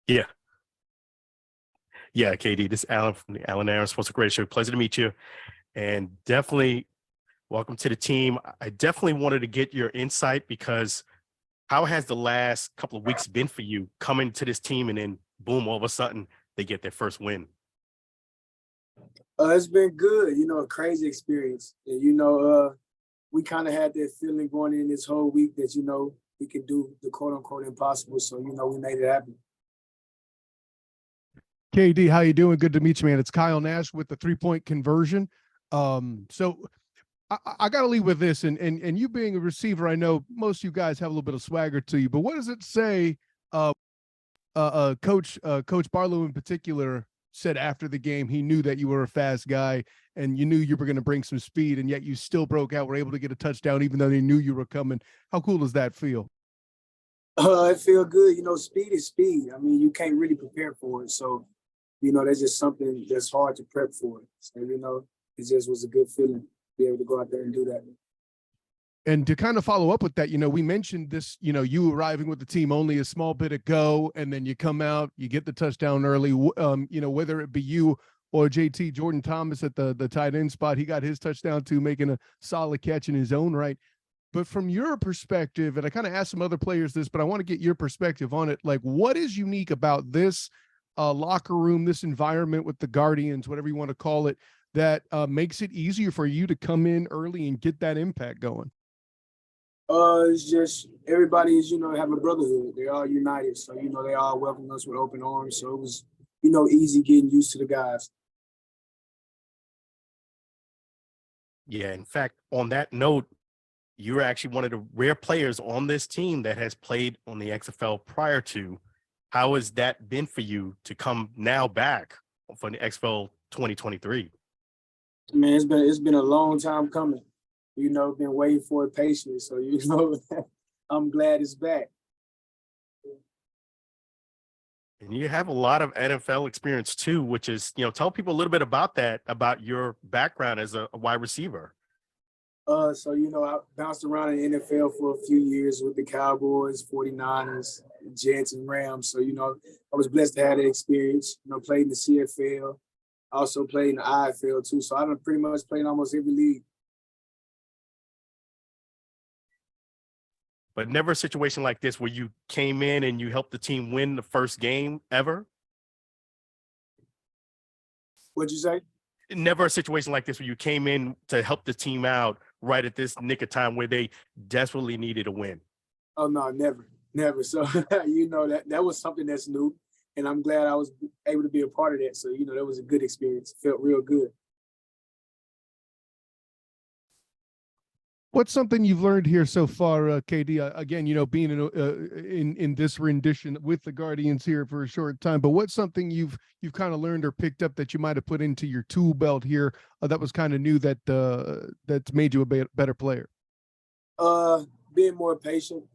Yeah. Yeah, KD, this is Alan from the Alan Aaron Sports Radio Show. Pleasure to meet you. And definitely welcome to the team. I definitely wanted to get your insight because how has the last couple of weeks been for you coming to this team and then boom, all of a sudden they get their first win? It's been good, a crazy experience. And, we kind of had that feeling going in this whole week that, we can do the quote unquote impossible. So, we made it happen. KD, how you doing? Good to meet you, man. It's Kyle Nash with the 3-point conversion. So I got to leave with this, and you being a receiver, I know most of you guys have a little bit of swagger to you, but what does it say? Coach Barlow in particular said after the game he knew that you were a fast guy and you knew you were going to bring some speed, and yet you still broke out, were able to get a touchdown even though they knew you were coming. How cool does that feel? It feel good. Speed is speed. I mean, you can't really prepare for it. So, that's just something that's hard to prep for. So, it just was a good feeling to be able to go out there and do that. And to kind of follow up with that, we mentioned this, you arriving with the team only a small bit ago, and then you come out, you get the touchdown early, whether it be you or JT Jordan Thomas at the tight end spot, he got his touchdown too, making a solid catch in his own right. But from your perspective, and I kind of asked some other players this, but I want to get your perspective on it. Like, what is unique about this locker room, this environment with the Guardians, whatever you want to call it, that makes it easier for you to come in early and get that impact going? It's just everybody is, have a brotherhood. They're all united. So, they all welcome us with open arms. So it was, easy getting used to the guys. Yeah, in fact, on that note, you're actually one of the rare players on this team that has played on the XFL prior to. How has that been for you to come now back for the XFL 2023? Man, it's been a long time coming. Been waiting for it patiently. So, I'm glad it's back. And you have a lot of NFL experience too, which is, tell people a little bit about that, about your background as a wide receiver. So, I bounced around in the NFL for a few years with the Cowboys, 49ers, Jets, and Rams. So, I was blessed to have that experience. Played in the CFL, also played in the IFL too. So, I done pretty much played in almost every league. But never a situation like this where you came in and you helped the team win the first game ever? What'd you say? Never a situation like this where you came in to help the team out right at this nick of time where they desperately needed a win. Oh, no, never. So, that was something that's new. And I'm glad I was able to be a part of that. So, that was a good experience. It felt real good. What's something you've learned here so far, KD? Again, being in this rendition with the Guardians here for a short time, but what's something you've kind of learned or picked up that you might have put into your tool belt here that was kind of new that's made you a better player? Being more patient,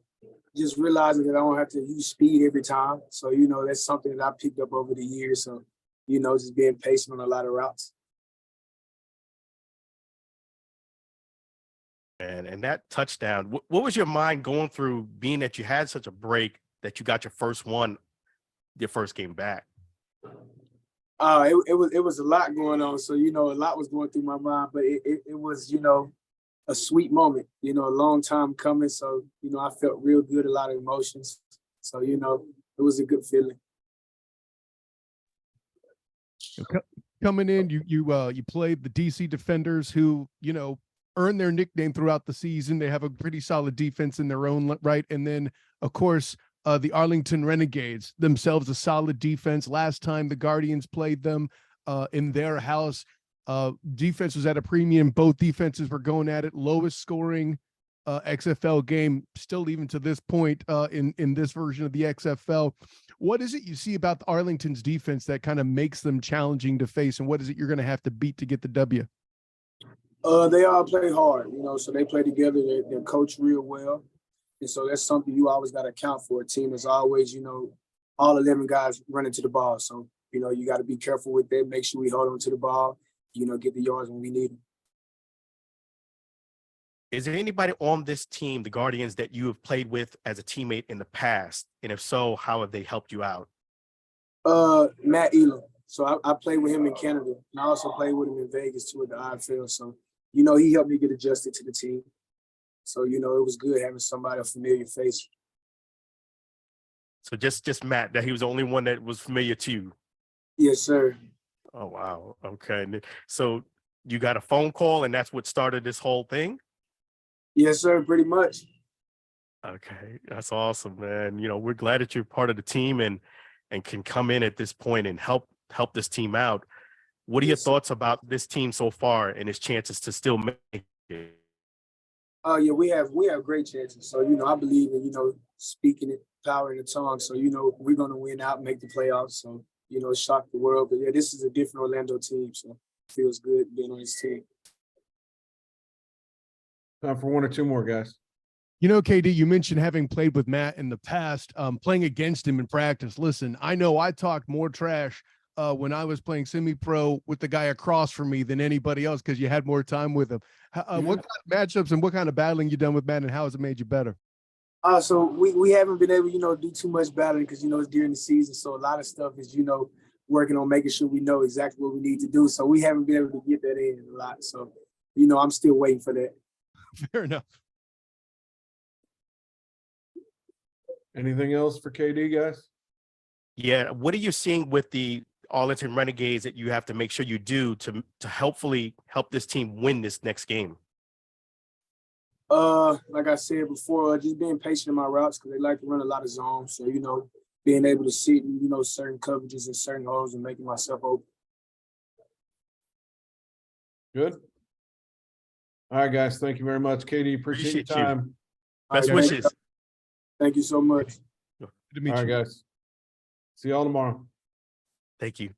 just realizing that I don't have to use speed every time. So, that's something that I picked up over the years. So, just being patient on a lot of routes. And that touchdown, what was your mind going through being that you had such a break that you got your first game back? It was a lot going on. So, a lot was going through my mind, but it was, a sweet moment, a long time coming. So, I felt real good, a lot of emotions. So, it was a good feeling. Coming in, you played the DC Defenders who, earned their nickname throughout the season. They have a pretty solid defense in their own right. And then, of course, the Arlington Renegades, themselves a solid defense. Last time the Guardians played them in their house, defense was at a premium. Both defenses were going at it. Lowest scoring XFL game still even to this point in this version of the XFL. What is it you see about the Arlington's defense that kind of makes them challenging to face, and what is it you're going to have to beat to get the W? They all play hard, so they play together. They're coached real well. And so that's something you always got to account for. A team is always, all 11 guys running to the ball. So, you got to be careful with that. Make sure we hold on to the ball, get the yards when we need them. Is there anybody on this team, the Guardians, that you have played with as a teammate in the past? And if so, how have they helped you out? Matt Elam. So I played with him in Canada, and I also played with him in Vegas too at the IFL. So, he helped me get adjusted to the team. So, it was good having somebody, a familiar face. So just Matt, that he was the only one that was familiar to you. Yes, sir. Oh, wow. Okay. So you got a phone call and that's what started this whole thing? Yes, sir. Pretty much. Okay. That's awesome, man. We're glad that you're part of the team and can come in at this point and help this team out. What are your thoughts about this team so far and its chances to still make it? Yeah, we have great chances. So, I believe in, speaking it, power in the tongue. So, we're gonna win out and make the playoffs. So, shock the world. But yeah, this is a different Orlando team. So it feels good being on this team. Time for one or two more, guys. KD, you mentioned having played with Matt in the past, playing against him in practice. Listen, I know I talked more trash when I was playing semi-pro with the guy across from me than anybody else because you had more time with him. What kind of matchups and what kind of battling you done with Matt, and how has it made you better? So we haven't been able, do too much battling because, it's during the season. So a lot of stuff is, working on making sure we know exactly what we need to do. So we haven't been able to get that in a lot. So, I'm still waiting for that. Fair enough. Anything else for KD, guys? Yeah. What are you seeing with the Arlington Renegades that you have to make sure you do to hopefully help this team win this next game? Like I said before, just being patient in my routes because they like to run a lot of zones. So, being able to sit in, certain coverages and certain holes and making myself open. Good. All right, guys. Thank you very much. KD, appreciate your time. Best All right, wishes. Thank you so much. Good to meet All right, you. guys. See y'all tomorrow. Thank you.